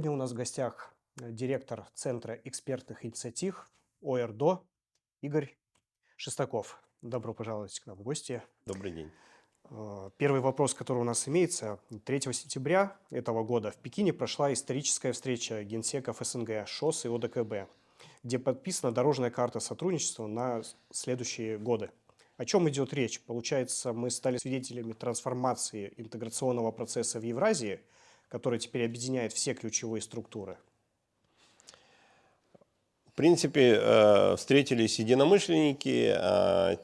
Сегодня у нас в гостях директор Центра экспертных инициатив ОРДО Игорь Шестаков. Добро пожаловать к нам в гости. Добрый день. Первый вопрос, который у нас имеется. 3 сентября этого года в Пекине прошла историческая встреча генсеков СНГ ШОС и ОДКБ, где подписана дорожная карта сотрудничества на следующие годы. О чем идет речь? Получается, мы стали свидетелями трансформации интеграционного процесса в Евразии, который теперь объединяет все ключевые структуры. В принципе, встретились единомышленники,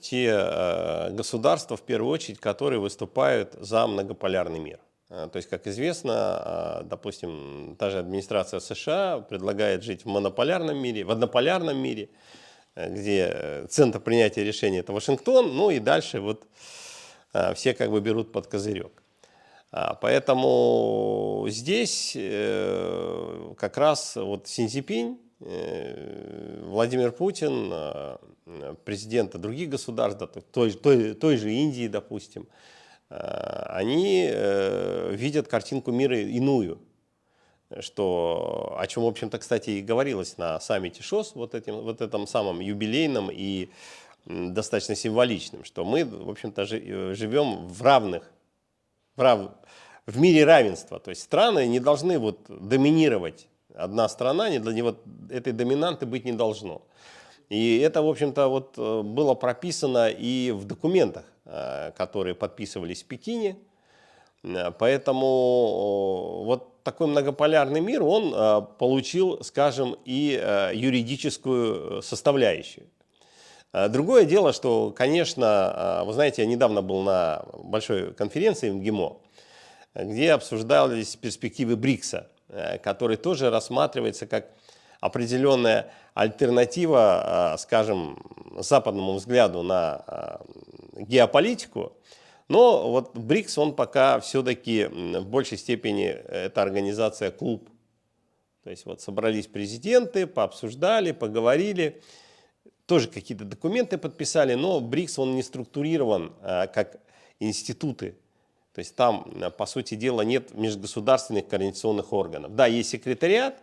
те государства, в первую очередь, которые выступают за многополярный мир. То есть, как известно, допустим, та же администрация США предлагает жить в монополярном мире, в однополярном мире, где центр принятия решений – это Вашингтон, ну и дальше вот все как бы берут под козырек. Поэтому здесь как раз вот Си Цзиньпинь, Владимир Путин, президенты других государств, той же Индии, допустим, они видят картинку мира иную, что, о чем, в общем-то, кстати, и говорилось на саммите ШОС, вот этом самом юбилейном и достаточно символичным, что мы, в общем-то, живем в мире равенства. То есть страны не должны вот доминировать. Одна страна, вот этой доминанты быть не должно. И это, в общем-то, вот было прописано и в документах, которые подписывались в Пекине. Поэтому вот такой многополярный мир, он получил, скажем, и юридическую составляющую. Другое дело, что, конечно, вы знаете, я недавно был на большой конференции в МГИМО, где обсуждались перспективы БРИКСа, который тоже рассматривается как определенная альтернатива, скажем, западному взгляду на геополитику. Но вот БРИКС, он пока все-таки в большей степени это организация клуб. То есть вот собрались президенты, пообсуждали, поговорили, тоже какие-то документы подписали, но БРИКС, он не структурирован как институты. То есть там, по сути дела, нет межгосударственных координационных органов. Да, есть секретариат,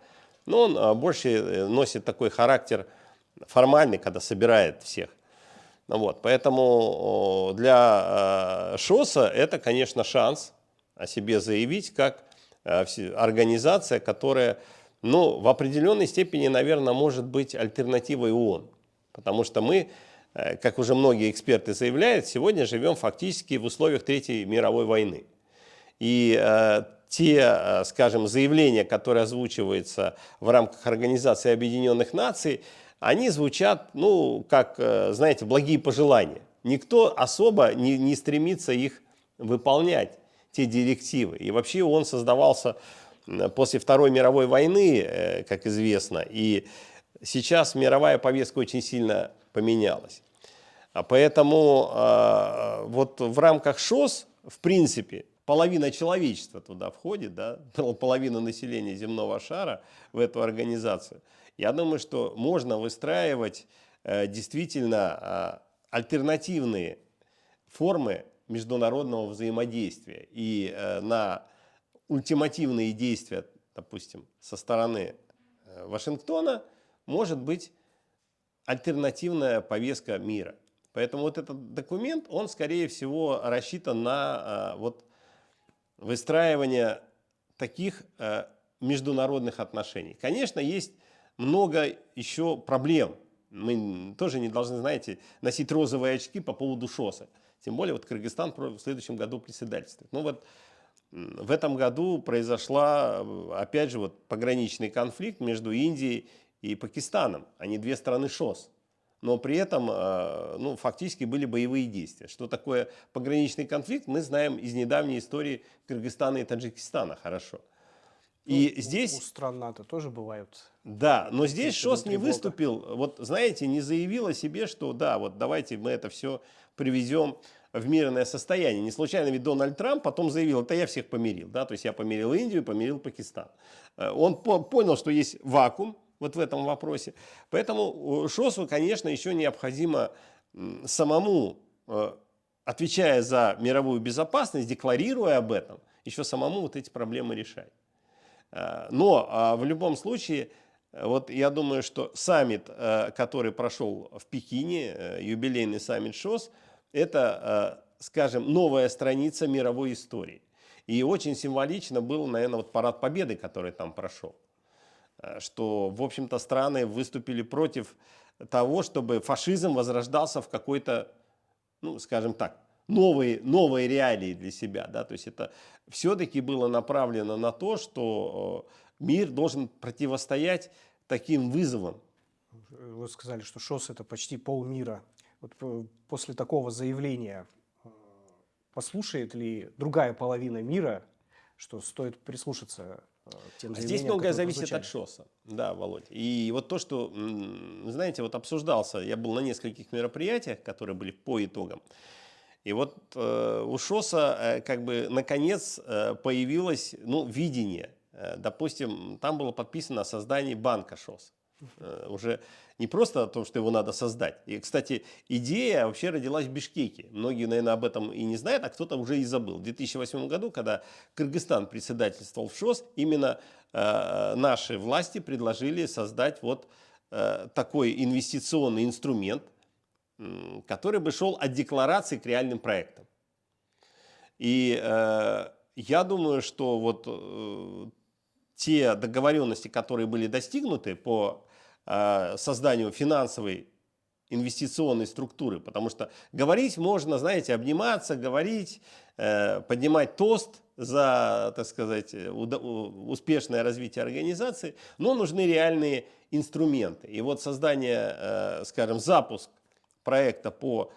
но он больше носит такой характер формальный, когда собирает всех. Вот, поэтому для ШОСа это, конечно, шанс о себе заявить как организация, которая, ну, в определенной степени, наверное, может быть альтернативой ООН. Потому что мы, как уже многие эксперты заявляют, сегодня живем фактически в условиях Третьей мировой войны. И те, скажем, заявления, которые озвучиваются в рамках Организации Объединенных Наций, они звучат, ну, как, знаете, благие пожелания. Никто особо не стремится их выполнять, те директивы. И вообще он создавался после Второй мировой войны, как известно, и сейчас мировая повестка очень сильно поменялась. Поэтому вот в рамках ШОС, в принципе, половина человечества туда входит, да, половина населения земного шара в эту организацию. Я думаю, что можно выстраивать действительно альтернативные формы международного взаимодействия. И на ультимативные действия, допустим, со стороны Вашингтона может быть альтернативная повестка мира. Поэтому вот этот документ, он, скорее всего, рассчитан на вот выстраивание таких международных отношений. Конечно, есть много еще проблем. Мы тоже не должны, знаете, носить розовые очки по поводу ШОСа. Тем более вот Кыргызстан в следующем году председательствует. Ну вот в этом году произошла, опять же, вот пограничный конфликт между Индией и Пакистаном. Они две страны ШОС. Но при этом ну, фактически были боевые действия. Что такое пограничный конфликт, мы знаем из недавней истории Кыргызстана и Таджикистана хорошо. И Ну, здесь... у стран НАТО тоже бывают Да, но здесь конфликты ШОС внутри не блока. выступил, вот знаете, не заявил о себе, что да, вот давайте мы это все приведем в мирное состояние. Не случайно ведь Дональд Трамп потом заявил, это я всех помирил, да, то есть я помирил Индию, помирил Пакистан. Он понял, что есть вакуум вот в этом вопросе, поэтому ШОСу, конечно, еще необходимо самому, отвечая за мировую безопасность, декларируя об этом, еще самому вот эти проблемы решать. Но в любом случае, вот я думаю, что саммит, который прошел в Пекине, юбилейный саммит ШОС, это, скажем, новая страница мировой истории. И очень символично был, наверное, вот парад Победы, который там прошел. Что, в общем-то, страны выступили против того, чтобы фашизм возрождался в какой-то, ну, скажем так, новые реалии для себя. Да? То есть это все-таки было направлено на то, что мир должен противостоять таким вызовам. Вы сказали, что ШОС – это почти полмира. Вот после такого заявления послушает ли другая половина мира, что стоит прислушаться к тем Здесь заявлениям, многое которые зависит прозвучали? от ШОСа, да, Володь. И вот то, что, знаете, вот обсуждался, я был на нескольких мероприятиях, которые были по итогам, и вот у ШОСа как бы наконец появилось, ну, видение. Допустим, там было подписано о создании банка ШОС. Уже не просто о том, что его надо создать. И, кстати, идея вообще родилась в Бишкеке. Многие, наверное, об этом и не знают, а кто-то уже и забыл. В 2008 году, когда Кыргызстан председательствовал в ШОС, именно наши власти предложили создать вот такой инвестиционный инструмент, который бы шел от декларации к реальным проектам. И я думаю, что вот те договоренности, которые были достигнуты по созданию финансовой инвестиционной структуры, потому что говорить можно, знаете, обниматься, говорить, поднимать тост за, так сказать, успешное развитие организации, но нужны реальные инструменты. И вот создание, скажем, запуск проекта по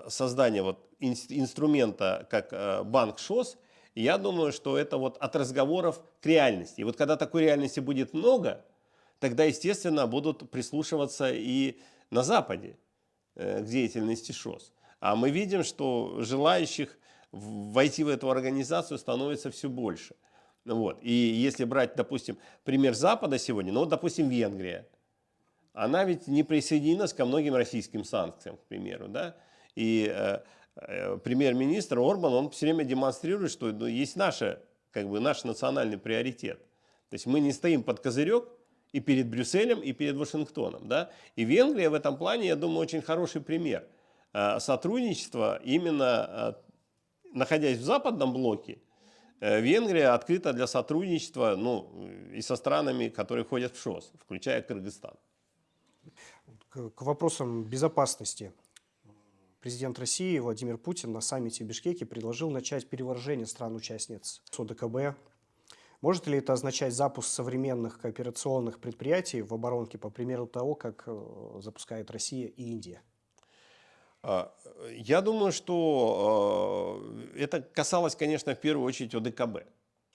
созданию вот инструмента как банк ШОС, я думаю, что это вот от разговоров к реальности. И вот когда такой реальности будет много, тогда, естественно, будут прислушиваться и на Западе к деятельности ШОС. А мы видим, что желающих войти в эту организацию становится все больше. Вот. И если брать, допустим, пример Запада сегодня, ну вот, допустим, Венгрия, она ведь не присоединилась ко многим российским санкциям, к примеру, да, и премьер-министр Орбан, он все время демонстрирует, что есть как бы наш национальный приоритет. То есть мы не стоим под козырек и перед Брюсселем, и перед Вашингтоном. Да? И Венгрия в этом плане, я думаю, очень хороший пример сотрудничества. Именно находясь в западном блоке, Венгрия открыта для сотрудничества, ну, и со странами, которые входят в ШОС, включая Кыргызстан. К вопросам безопасности. Президент России Владимир Путин на саммите в Бишкеке предложил начать перевооружение стран-участниц ОДКБ. Может ли это означать запуск современных кооперационных предприятий в оборонке, по примеру того, как запускает Россия и Индия? Я думаю, что это касалось, конечно, в первую очередь ОДКБ.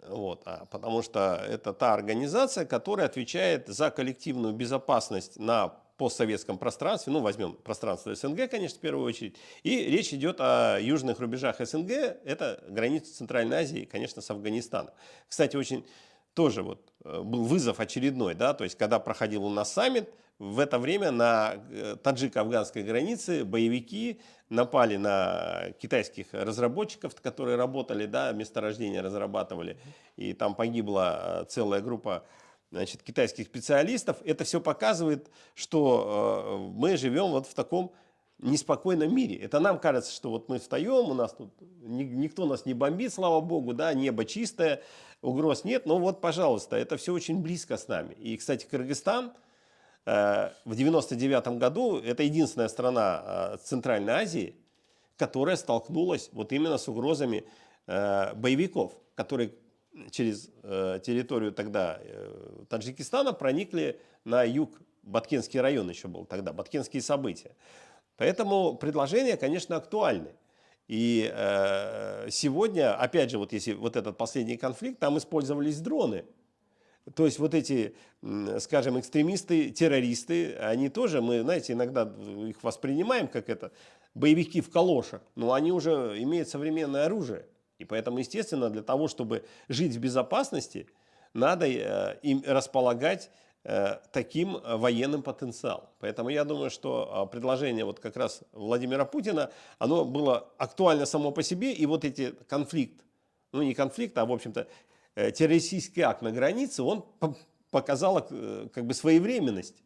Вот, потому что это та организация, которая отвечает за коллективную безопасность на постсоветском пространстве, ну, возьмем пространство СНГ, конечно, в первую очередь, и речь идет о южных рубежах СНГ, это граница Центральной Азии, конечно, с Афганистаном. Кстати, очень тоже вот был вызов очередной, да, то есть, когда проходил у нас саммит, в это время на таджико-афганской границе боевики напали на китайских разработчиков, которые работали, да, месторождения разрабатывали, и там погибла целая группа, значит, китайских специалистов. Это все показывает, что мы живем вот в таком неспокойном мире. Это нам кажется, что вот мы встаем, у нас тут никто нас не бомбит, слава богу, да, небо чистое, угроз нет, но вот, пожалуйста, это все очень близко с нами. И, кстати, Кыргызстан в 1999 году это единственная страна Центральной Азии, которая столкнулась вот именно с угрозами боевиков, которые через территорию тогда Таджикистана проникли на юг. Баткенский район еще был тогда, баткенские события. Поэтому предложения, конечно, актуальны. И сегодня, опять же, вот если вот этот последний конфликт, там использовались дроны. То есть вот эти, скажем, экстремисты, террористы, они тоже, мы, знаете, иногда их воспринимаем как это боевики в калошах, но они уже имеют современное оружие. И поэтому, естественно, для того, чтобы жить в безопасности, надо им располагать таким военным потенциалом. Поэтому я думаю, что предложение вот как раз Владимира Путина, оно было актуально само по себе, и вот эти конфликт, ну не конфликт, а в общем-то террористический акт на границе, он показал как бы своевременность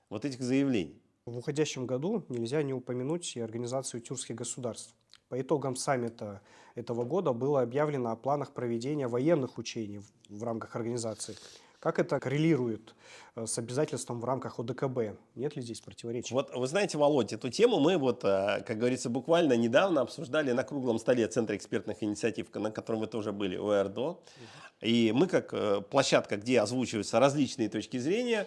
вот этих заявлений. В уходящем году нельзя не упомянуть и Организацию тюркских государств. По итогам саммита этого года было объявлено о планах проведения военных учений в рамках организации. Как это коррелирует с обязательством в рамках ОДКБ? Нет ли здесь противоречий? Вот вы знаете, Володь, эту тему мы вот, как говорится, буквально недавно обсуждали на круглом столе Центра экспертных инициатив, на котором вы тоже были, ОРДО. И мы как площадка, где озвучиваются различные точки зрения,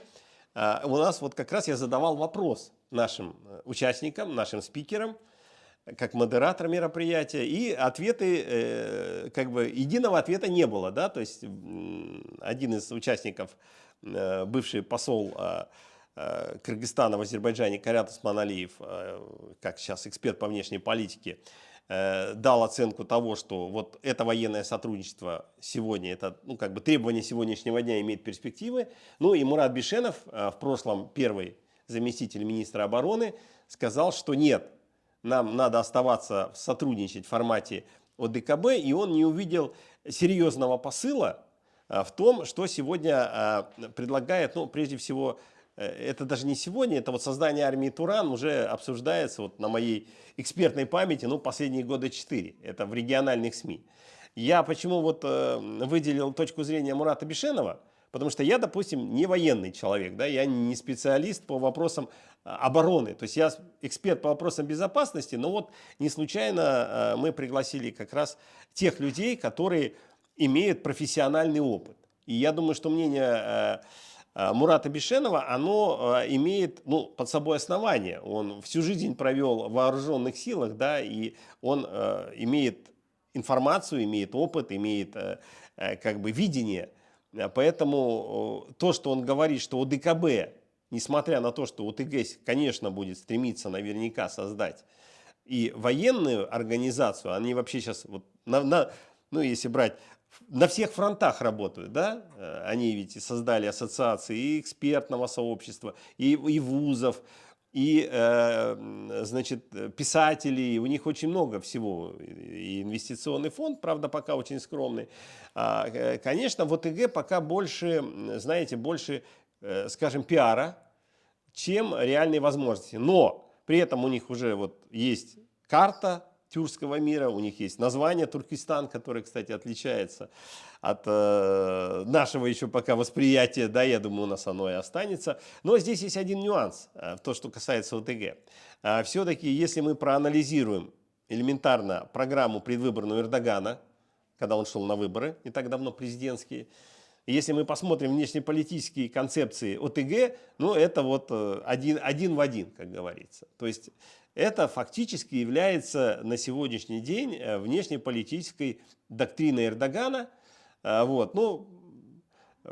у нас вот как раз я задавал вопрос нашим участникам, нашим спикерам, как модератор мероприятия, и ответы, как бы единого ответа не было, да, то есть один из участников, бывший посол Кыргызстана в Азербайджане Карят Османалиев, как сейчас эксперт по внешней политике, дал оценку того, что вот это военное сотрудничество сегодня, это, ну, как бы требование сегодняшнего дня имеет перспективы. Ну и Мурат Бишенов, в прошлом первый заместитель министра обороны, сказал, что нет, нам надо оставаться, сотрудничать в формате ОДКБ, и он не увидел серьезного посыла в том, что сегодня предлагает, ну, прежде всего, это даже не сегодня, это вот создание армии Туран уже обсуждается вот на моей экспертной памяти, ну, последние года 4, это в региональных СМИ. Я почему вот выделил точку зрения Мурата Бишенова, потому что я, допустим, не военный человек, да, я не специалист по вопросам обороны, то есть я эксперт по вопросам безопасности, но вот не случайно мы пригласили как раз тех людей, которые имеют профессиональный опыт. И я думаю, что мнение Мурата Бишенова, оно имеет, ну, под собой основание. Он всю жизнь провел в вооруженных силах, да, и он имеет информацию, имеет опыт, имеет как бы видение. Поэтому то, что он говорит, что ОДКБ, несмотря на то, что ОТГ, конечно, будет стремиться наверняка создать и военную организацию, они вообще сейчас, вот, ну, если брать, на всех фронтах работают, да? Они ведь создали ассоциации и экспертного сообщества, и вузов, и, значит, писателей, у них очень много всего, и инвестиционный фонд, правда, пока очень скромный. Конечно, в ОТГ пока больше, знаете, больше, скажем, пиара, чем реальные возможности. Но при этом у них уже вот есть карта тюркского мира, у них есть название Туркестан, которое, кстати, отличается от нашего еще пока восприятия, да, я думаю, у нас оно и останется. Но здесь есть один нюанс, то, что касается ОТГ. Все-таки, если мы проанализируем элементарно программу предвыборную Эрдогана, когда он шел на выборы, не так давно президентские, если мы посмотрим внешнеполитические концепции ОТГ, ну, это вот один в один, как говорится. То есть это фактически является на сегодняшний день внешнеполитической доктриной Эрдогана, вот, ну,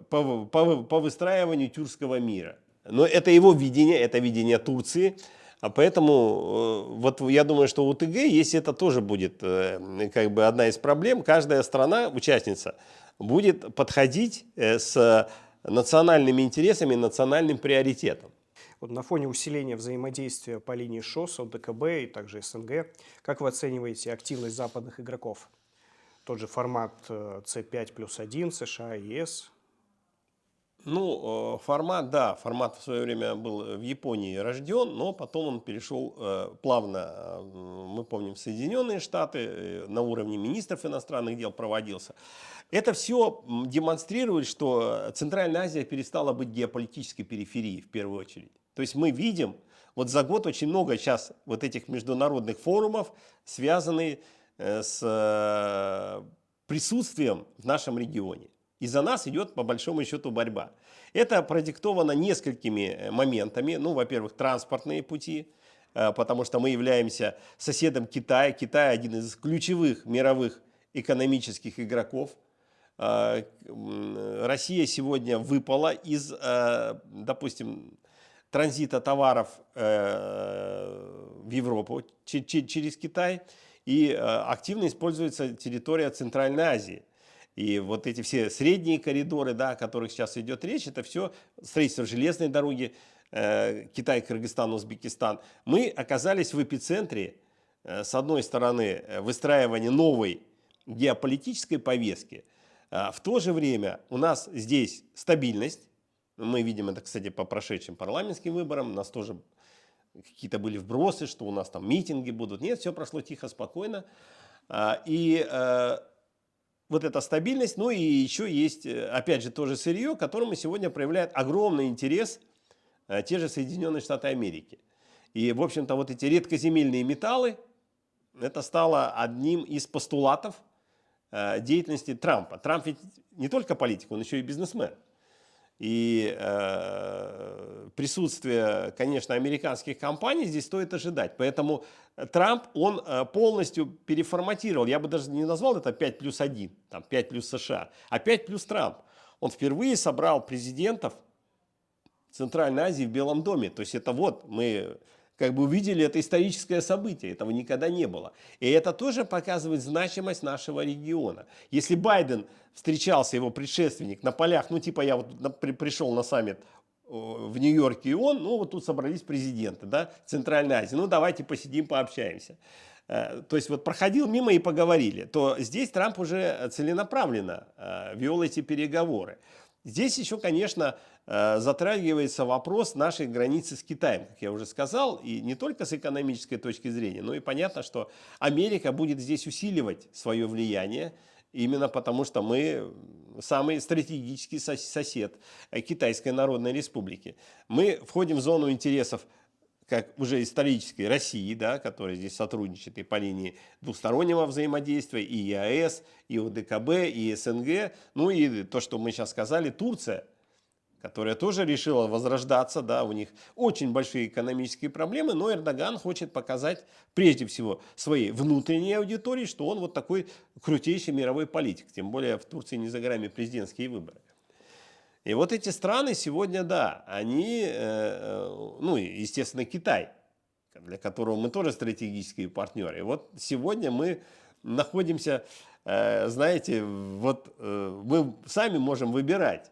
по выстраиванию тюркского мира. Но это его видение, это видение Турции. Поэтому вот я думаю, что у ОТГ, если это тоже будет как бы одна из проблем, каждая страна, участница, будет подходить с национальными интересами, национальным приоритетом. Вот на фоне усиления взаимодействия по линии ШОС, ОДКБ и также СНГ, как вы оцениваете активность западных игроков? Тот же формат С5+1, США и ЕС. Ну, формат, да, формат в свое время был в Японии рожден, но потом он перешел плавно, мы помним, в Соединенные Штаты, на уровне министров иностранных дел проводился. Это все демонстрирует, что Центральная Азия перестала быть геополитической периферией в первую очередь. То есть мы видим, вот за год очень много сейчас вот этих международных форумов, связанных с присутствием в нашем регионе. И за нас идет, по большому счету, борьба. Это продиктовано несколькими моментами. Ну, во-первых, транспортные пути, потому что мы являемся соседом Китая. Китай один из ключевых мировых экономических игроков. Россия сегодня выпала из, допустим, транзита товаров в Европу через Китай. И активно используется территория Центральной Азии. И вот эти все средние коридоры, да, о которых сейчас идет речь, это все строительство железной дороги, Китай, Кыргызстан, Узбекистан. Мы оказались в эпицентре, с одной стороны, выстраивания новой геополитической повестки, В то же время у нас здесь стабильность. Мы видим это, кстати, по прошедшим парламентским выборам. У нас тоже какие-то были вбросы, что у нас там митинги будут. Нет, все прошло тихо, спокойно. Вот эта стабильность, ну и еще есть, опять же, тоже сырье, к которому сегодня проявляет огромный интерес те же Соединенные Штаты Америки. И, в общем-то, вот эти редкоземельные металлы, это стало одним из постулатов деятельности Трампа. Трамп ведь не только политик, он еще и бизнесмен. И присутствие, конечно, американских компаний здесь стоит ожидать. Поэтому Трамп, он полностью переформатировал, я бы даже не назвал это 5+1, там 5 плюс США, а 5 плюс Трамп. Он впервые собрал президентов Центральной Азии в Белом доме. То есть это вот мы как бы увидели это историческое событие, этого никогда не было. И это тоже показывает значимость нашего региона. Если Байден встречался, его предшественник, на полях, ну типа я вот пришел на саммит в Нью-Йорке, и он, ну вот тут собрались президенты, да, Центральной Азии, ну давайте посидим, пообщаемся. То есть вот проходил мимо и поговорили, то здесь Трамп уже целенаправленно вел эти переговоры. Здесь еще, конечно, затрагивается вопрос нашей границы с Китаем, как я уже сказал, и не только с экономической точки зрения, но и понятно, что Америка будет здесь усиливать свое влияние, именно потому что мы самый стратегический сосед Китайской Народной Республики. Мы входим в зону интересов как уже исторической России, да, которая здесь сотрудничает и по линии двустороннего взаимодействия, и ЕАЭС, и ОДКБ, и СНГ, ну и то, что мы сейчас сказали, Турция, которая тоже решила возрождаться, да, у них очень большие экономические проблемы, но Эрдоган хочет показать прежде всего своей внутренней аудитории, что он вот такой крутейший мировой политик, тем более в Турции не за горами президентские выборы. И вот эти страны сегодня, да, они, ну, естественно, Китай, для которого мы тоже стратегические партнеры. И вот сегодня мы находимся, знаете, вот мы сами можем выбирать.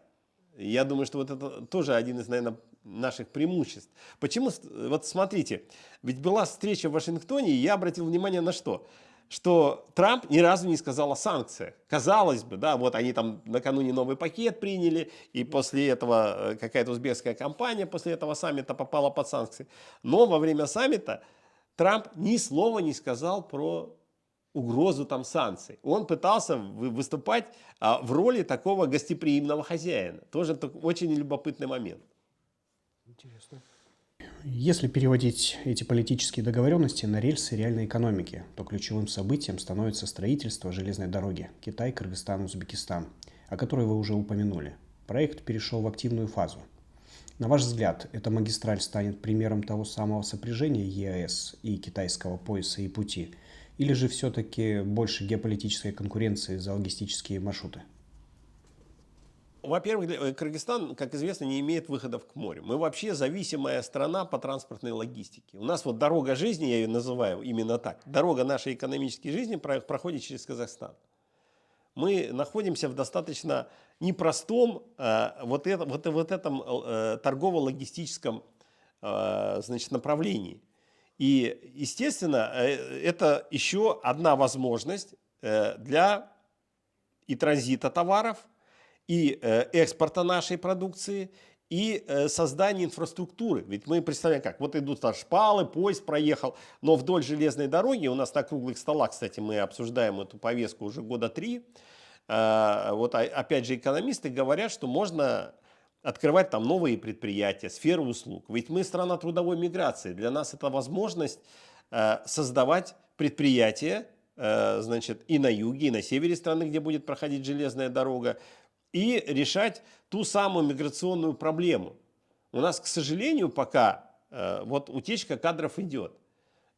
Я думаю, что вот это тоже один из, наверное, наших преимуществ. Почему? Вот смотрите, ведь была встреча в Вашингтоне, и я обратил внимание на что? Что Трамп ни разу не сказал о санкциях. Казалось бы, да, вот они там накануне новый пакет приняли, и после этого какая-то узбекская компания после этого саммита попала под санкции. Но во время саммита Трамп ни слова не сказал про угрозу там санкций. Он пытался выступать в роли такого гостеприимного хозяина. Тоже очень любопытный момент. Интересно. Если переводить эти политические договоренности на рельсы реальной экономики, то ключевым событием становится строительство железной дороги Китай, Кыргызстан, Узбекистан, о которой вы уже упомянули. Проект перешел в активную фазу. На ваш взгляд, эта магистраль станет примером того самого сопряжения ЕАЭС и китайского пояса и пути, или же все-таки больше геополитической конкуренции за логистические маршруты? Во-первых, Кыргызстан, как известно, не имеет выходов к морю. Мы вообще зависимая страна по транспортной логистике. У нас вот дорога жизни, я ее называю именно так, дорога нашей экономической жизни проходит через Казахстан. Мы находимся в достаточно непростом вот этом торгово-логистическом значит, направлении. И, естественно, это еще одна возможность для и транзита товаров, и экспорта нашей продукции, и создания инфраструктуры. Ведь мы представляем, как вот идут там шпалы, поезд проехал, но вдоль железной дороги, у нас на круглых столах, кстати, мы обсуждаем эту повестку уже года 3, вот опять же экономисты говорят, что можно открывать там новые предприятия, сферы услуг. Ведь мы страна трудовой миграции, для нас это возможность создавать предприятия, значит, и на юге, и на севере страны, где будет проходить железная дорога, и решать ту самую миграционную проблему. У нас, к сожалению, пока вот утечка кадров идет.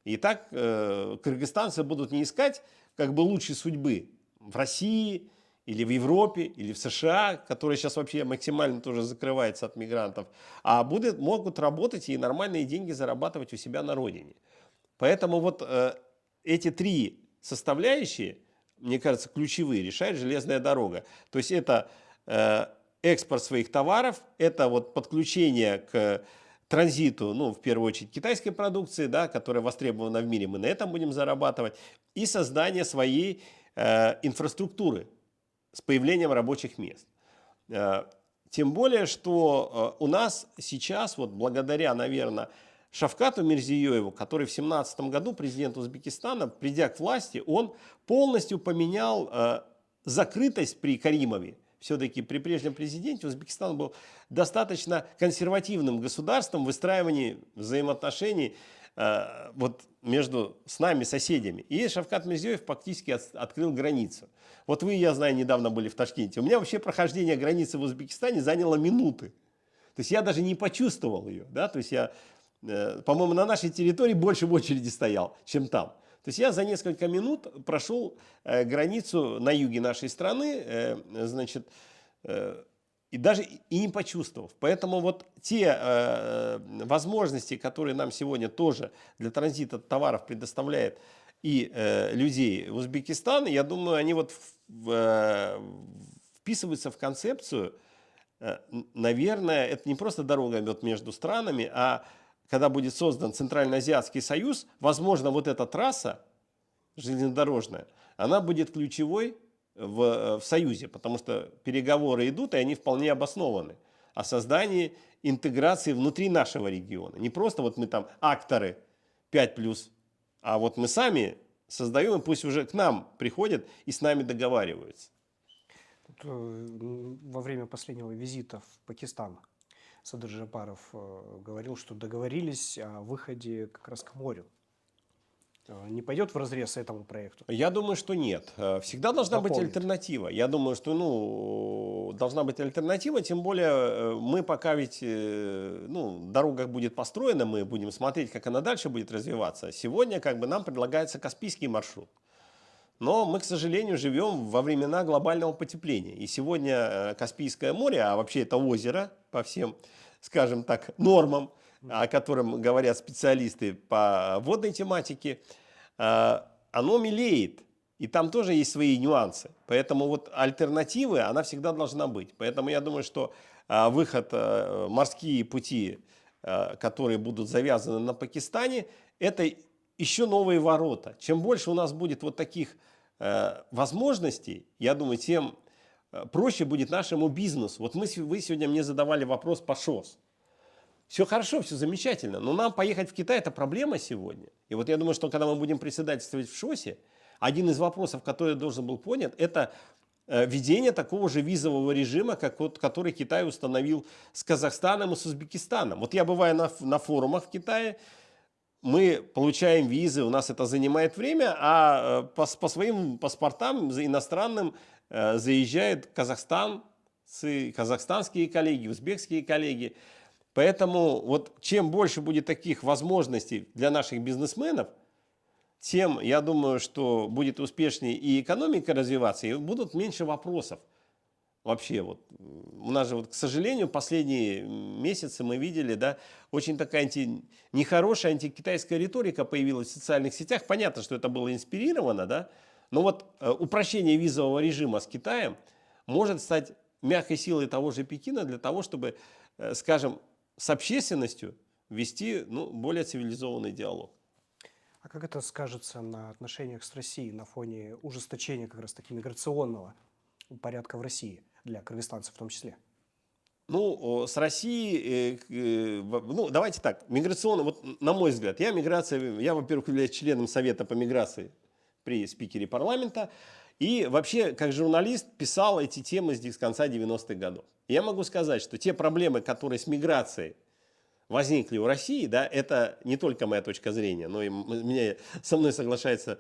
И так кыргызстанцы будут не искать как бы лучшей судьбы в России, или в Европе, или в США, которая сейчас вообще максимально тоже закрывается от мигрантов, а могут работать и нормальные деньги зарабатывать у себя на родине. Поэтому вот эти три составляющие, мне кажется, ключевые, решает железная дорога. То есть это экспорт своих товаров, это вот подключение к транзиту, ну, в первую очередь, китайской продукции, да, которая востребована в мире, мы на этом будем зарабатывать, и создание своей инфраструктуры. с появлением рабочих мест. Тем более, что у нас сейчас, вот благодаря, наверное, Шавкату Мирзиёеву, который в 2017 году, президент Узбекистана, придя к власти, он полностью поменял закрытость при Каримове. Все-таки при прежнем президенте Узбекистан был достаточно консервативным государством в выстраивании взаимоотношений вот между с нами, соседями. И Шавкат Мирзиёев фактически открыл границу. Вот вы, я знаю, недавно были в Ташкенте. У меня вообще прохождение границы в Узбекистане заняло минуты. То есть я даже не почувствовал ее. Да? То есть я, по-моему, на нашей территории больше в очереди стоял, чем там. То есть я за несколько минут прошел границу на юге нашей страны, значит, и даже и не почувствовав. Поэтому вот те возможности, которые нам сегодня тоже для транзита товаров предоставляет и людей в Узбекистан, я думаю, они вот вписываются в концепцию. Наверное, это не просто дорога вот между странами, а когда будет создан Центральноазиатский союз, возможно, вот эта трасса железнодорожная, она будет ключевой в союзе, потому что переговоры идут, и они вполне обоснованы о создании интеграции внутри нашего региона. Не просто вот мы там акторы 5+, а вот мы сами создаем, и пусть уже к нам приходят и с нами договариваются. Во время последнего визита в Пакистан Садыр Джапаров говорил, что договорились о выходе как раз к морю. Не пойдет вразрез этому проекту? Я думаю, что нет. Всегда должна быть Дополнит. альтернатива. Я думаю, что должна быть альтернатива, тем более мы пока ведь дорога будет построена, мы будем смотреть, как она дальше будет развиваться. Сегодня как бы нам предлагается Каспийский маршрут. Но мы, к сожалению, живем во времена глобального потепления. И сегодня Каспийское море, а вообще это озеро по всем, скажем так, нормам, о котором говорят специалисты по водной тематике, оно мелеет. И там тоже есть свои нюансы. Поэтому вот альтернативы, она всегда должна быть. Поэтому я думаю, что выход, морские пути, которые будут завязаны на Пакистане, это еще новые ворота. Чем больше у нас будет вот таких возможностей, я думаю, тем проще будет нашему бизнесу. Вот вы сегодня мне задавали вопрос по ШОС. Все хорошо, все замечательно, но нам поехать в Китай – это проблема сегодня. И вот я думаю, что когда мы будем председательствовать в ШОСе, один из вопросов, который должен был понят, это введение такого же визового режима, который Китай установил с Казахстаном и с Узбекистаном. Вот я бываю на форумах в Китае, мы получаем визы, у нас это занимает время, а по своим паспортам иностранным заезжают казахстанские коллеги, узбекские коллеги. Поэтому вот чем больше будет таких возможностей для наших бизнесменов, тем, я думаю, что будет успешнее и экономика развиваться, и будут меньше вопросов. Вообще, вот у нас же, вот, к сожалению, последние месяцы мы видели, да, очень такая нехорошая антикитайская риторика появилась в социальных сетях. Понятно, что это было инспирировано, да, но вот упрощение визового режима с Китаем может стать мягкой силой того же Пекина для того, чтобы, скажем, с общественностью вести более цивилизованный диалог. А как это скажется на отношениях с Россией на фоне ужесточения как раз-таки миграционного порядка в России, для кыргызстанцев в том числе? С Россией, давайте так, миграционно, вот на мой взгляд, я, во-первых, являюсь членом Совета по миграции при спикере парламента, и вообще, как журналист, писал эти темы с конца 90-х годов. Я могу сказать, что те проблемы, которые с миграцией возникли у России, да, это не только моя точка зрения, но и со мной соглашаются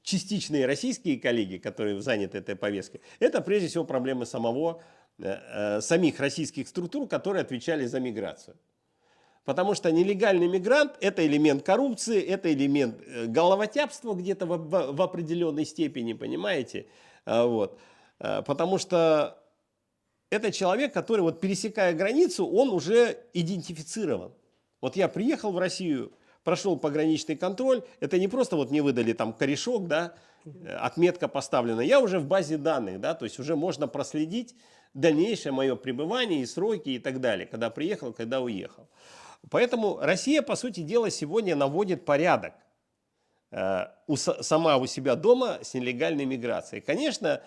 частичные российские коллеги, которые заняты этой повесткой. Это прежде всего проблемы самих российских структур, которые отвечали за миграцию. Потому что нелегальный мигрант – это элемент коррупции, это элемент головотяпства где-то в определенной степени, понимаете? Вот. Потому что это человек, который, вот, пересекая границу, он уже идентифицирован. Вот я приехал в Россию, прошел пограничный контроль, это не просто вот мне выдали там корешок, да, отметка поставлена, я уже в базе данных, да, то есть уже можно проследить дальнейшее мое пребывание и сроки и так далее, когда приехал, когда уехал. Поэтому Россия, по сути дела, сегодня наводит порядок сама у себя дома с нелегальной миграцией. Конечно,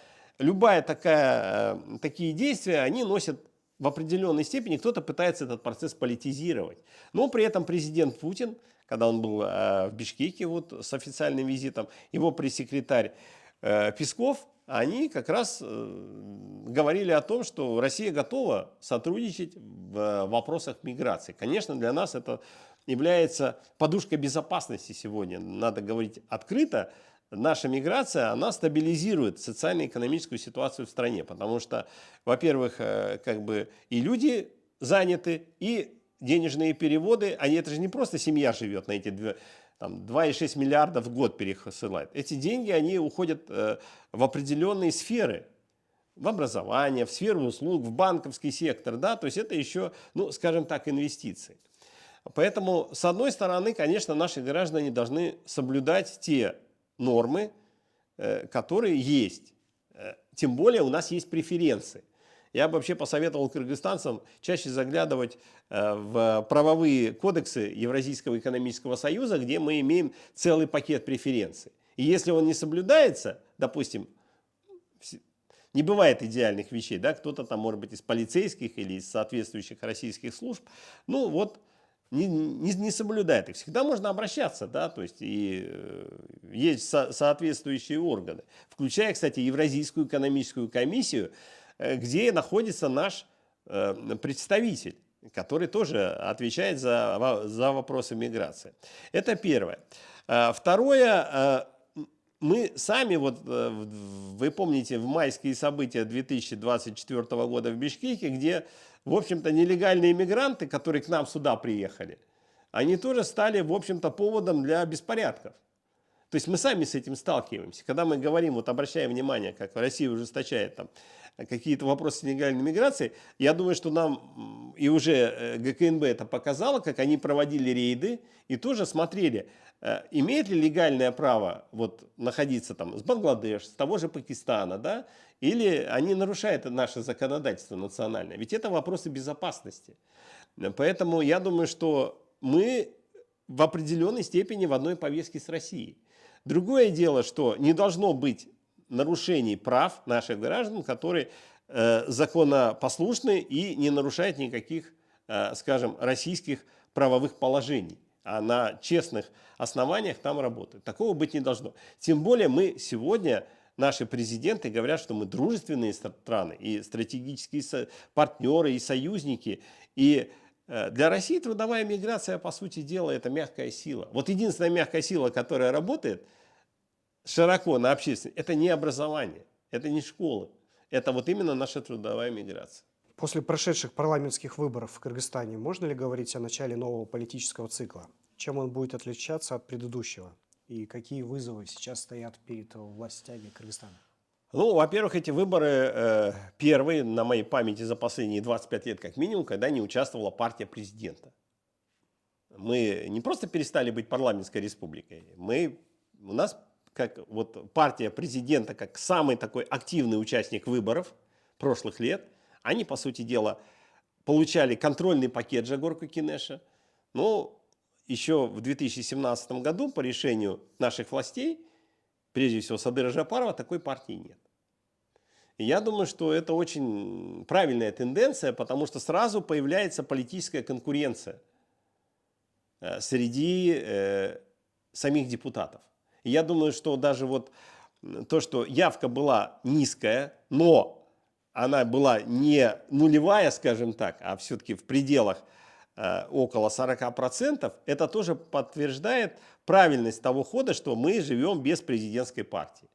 такие действия, они носят в определенной степени, кто-то пытается этот процесс политизировать. Но при этом президент Путин, когда он был в Бишкеке вот, с официальным визитом, его пресс-секретарь Песков, они как раз говорили о том, что Россия готова сотрудничать в вопросах миграции. Конечно, для нас это является подушкой безопасности сегодня. Надо говорить открыто. Наша миграция, она стабилизирует социально-экономическую ситуацию в стране, потому что, во-первых, как бы и люди заняты, и денежные переводы, это же не просто семья живет на эти 2,6 миллиарда в год пересылает. Эти деньги, они уходят в определенные сферы, в образование, в сферу услуг, в банковский сектор, да, то есть это еще, ну, скажем так, инвестиции. Поэтому, с одной стороны, конечно, наши граждане должны соблюдать те нормы, которые есть. Тем более у нас есть преференции. Я бы вообще посоветовал кыргызстанцам чаще заглядывать в правовые кодексы Евразийского экономического союза, где мы имеем целый пакет преференций. И если он не соблюдается, допустим, не бывает идеальных вещей, да, кто-то там, может быть, из полицейских или из соответствующих российских служб, ну вот, не соблюдает их. Всегда можно обращаться, да, то есть и есть соответствующие органы, включая, кстати, Евразийскую экономическую комиссию, где находится наш представитель, который тоже отвечает за вопросы миграции. Это первое. Второе, мы сами, вот, вы помните, в майские события 2024 года в Бишкеке, где, в общем-то, нелегальные мигранты, которые к нам сюда приехали, они тоже стали, в общем-то, поводом для беспорядков. То есть мы сами с этим сталкиваемся. Когда мы говорим, вот обращаем внимание, как Россия ужесточает там какие-то вопросы нелегальной миграции, я думаю, что нам и уже ГКНБ это показало, как они проводили рейды и тоже смотрели, имеет ли легальное право вот находиться там с Бангладеш, с того же Пакистана, да, или они нарушают наше законодательство национальное. Ведь это вопросы безопасности. Поэтому я думаю, что мы в определенной степени в одной повестке с Россией. Другое дело, что не должно быть нарушений прав наших граждан, которые законопослушны и не нарушают никаких, скажем, российских правовых положений, а на честных основаниях там работают. Такого быть не должно. Тем более мы сегодня, наши президенты говорят, что мы дружественные страны и стратегические партнеры и союзники. И для России трудовая миграция, по сути дела, это мягкая сила. Вот единственная мягкая сила, которая работает широко на общественность, это не образование, это не школы. Это вот именно наша трудовая миграция. После прошедших парламентских выборов в Кыргызстане можно ли говорить о начале нового политического цикла? Чем он будет отличаться от предыдущего? И какие вызовы сейчас стоят перед властями Кыргызстана? Ну, во-первых, эти выборы первые, на моей памяти, за последние 25 лет как минимум, когда не участвовала партия президента. Мы не просто перестали быть парламентской республикой, у нас как вот партия президента, как самый такой активный участник выборов прошлых лет, они, по сути дела, получали контрольный пакет Жогорку Кинеша. Но еще в 2017 году по решению наших властей, прежде всего Садыра Жапарова, такой партии нет. И я думаю, что это очень правильная тенденция, потому что сразу появляется политическая конкуренция среди самих депутатов. И я думаю, что даже вот то, что явка была низкая, но она была не нулевая, скажем так, а все-таки в пределах около 40%, это тоже подтверждает правильность того хода, что мы живем без президентской партии.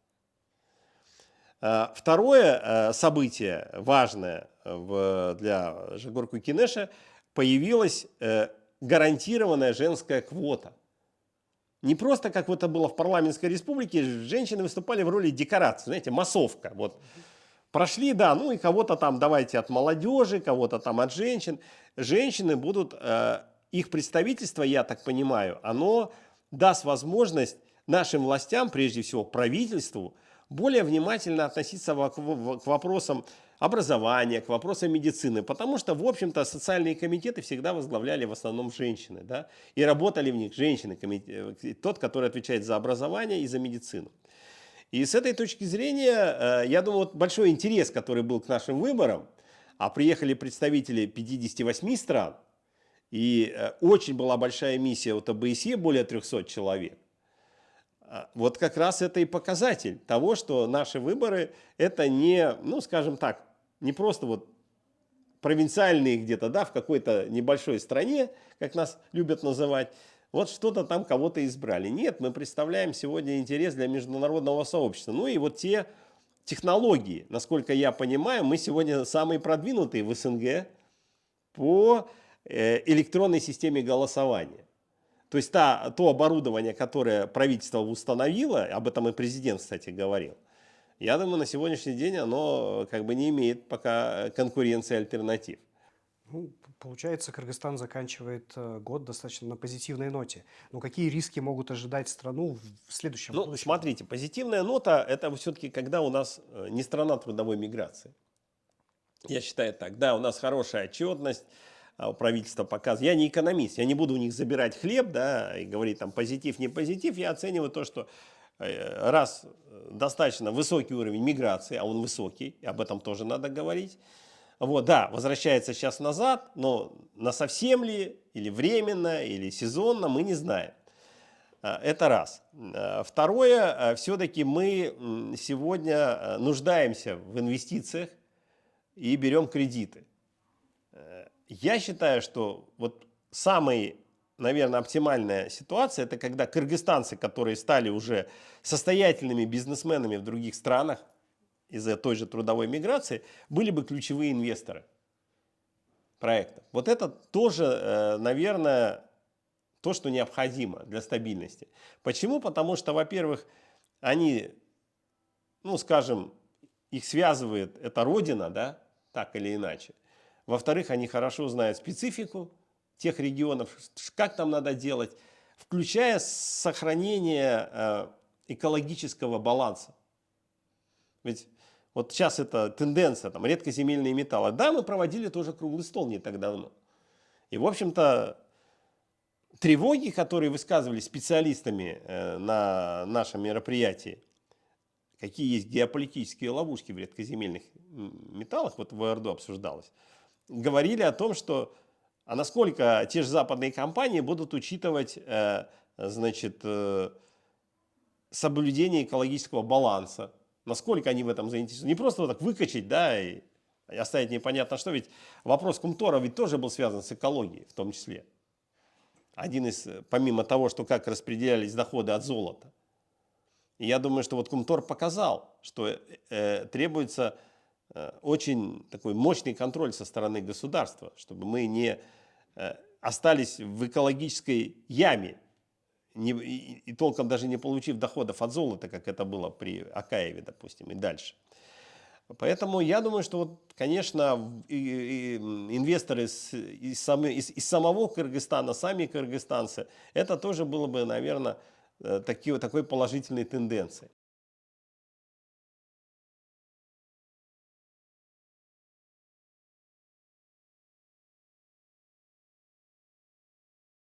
Второе событие важное для Жогорку Кинеша, появилась гарантированная женская квота. Не просто, как это было в парламентской республике, женщины выступали в роли декорации, знаете, массовка. Вот. Прошли, да, ну и кого-то там давайте от молодежи, кого-то там от женщин. Женщины будут, их представительство, я так понимаю, оно даст возможность нашим властям, прежде всего правительству, более внимательно относиться к вопросам образования, к вопросам медицины, потому что, в общем-то, социальные комитеты всегда возглавляли в основном женщины, да, и работали в них женщины, тот, который отвечает за образование и за медицину. И с этой точки зрения, я думаю, вот большой интерес, который был к нашим выборам, а приехали представители 58 стран, и очень была большая миссия от ОБСЕ, более 300 человек. Вот как раз это и показатель того, что наши выборы это не, ну скажем так, не просто вот провинциальные где-то, да, в какой-то небольшой стране, как нас любят называть, вот что-то там кого-то избрали. Нет, мы представляем сегодня интерес для международного сообщества. Ну и вот те технологии, насколько я понимаю, мы сегодня самые продвинутые в СНГ по электронной системе голосования. То есть то оборудование, которое правительство установило, об этом и президент, кстати, говорил, я думаю, на сегодняшний день оно как бы не имеет пока конкуренции альтернатив. Ну, получается, Кыргызстан заканчивает год достаточно на позитивной ноте. Но какие риски могут ожидать страну в следующем Ну, будущем? смотрите, позитивная нота – это все-таки когда у нас не страна трудовой миграции. Я считаю так. Да, у нас хорошая отчетность, правительство показывает. Я не экономист, я не буду у них забирать хлеб, да, и говорить там позитив, не позитив. Я оцениваю то, что раз достаточно высокий уровень миграции, а он высокий, и об этом тоже надо говорить. Вот, да, возвращается сейчас назад, но насовсем ли, или временно, или сезонно, мы не знаем. Это раз. Второе, все-таки мы сегодня нуждаемся в инвестициях и берем кредиты. Я считаю, что вот самая, наверное, оптимальная ситуация, это когда кыргызстанцы, которые стали уже состоятельными бизнесменами в других странах из-за той же трудовой миграции, были бы ключевые инвесторы проекта. Вот это тоже, наверное, то, что необходимо для стабильности. Почему? Потому что, во-первых, они, ну, скажем, их связывает эта родина, да, так или иначе. Во-вторых, они хорошо знают специфику тех регионов, как там надо делать, включая сохранение экологического баланса. Ведь вот сейчас это тенденция, там, редкоземельные металлы. Да, мы проводили тоже круглый стол не так давно. И, в общем-то, тревоги, которые высказывались специалистами на нашем мероприятии, какие есть геополитические ловушки в редкоземельных металлах, вот в ОРДО обсуждалось, говорили о том, что а насколько те же западные компании будут учитывать значит, соблюдение экологического баланса, насколько они в этом заинтересованы. Не просто вот так выкачать, да, и оставить непонятно что, ведь вопрос Кумтора ведь тоже был связан с экологией в том числе. Один из, помимо того, что как распределялись доходы от золота. И я думаю, что вот Кумтор показал, что требуется очень такой мощный контроль со стороны государства, чтобы мы не остались в экологической яме, и толком даже не получив доходов от золота, как это было при Акаеве, допустим, и дальше. Поэтому я думаю, что, вот, конечно, инвесторы из самого Кыргызстана, сами кыргызстанцы, это тоже было бы, наверное, такой положительной тенденцией.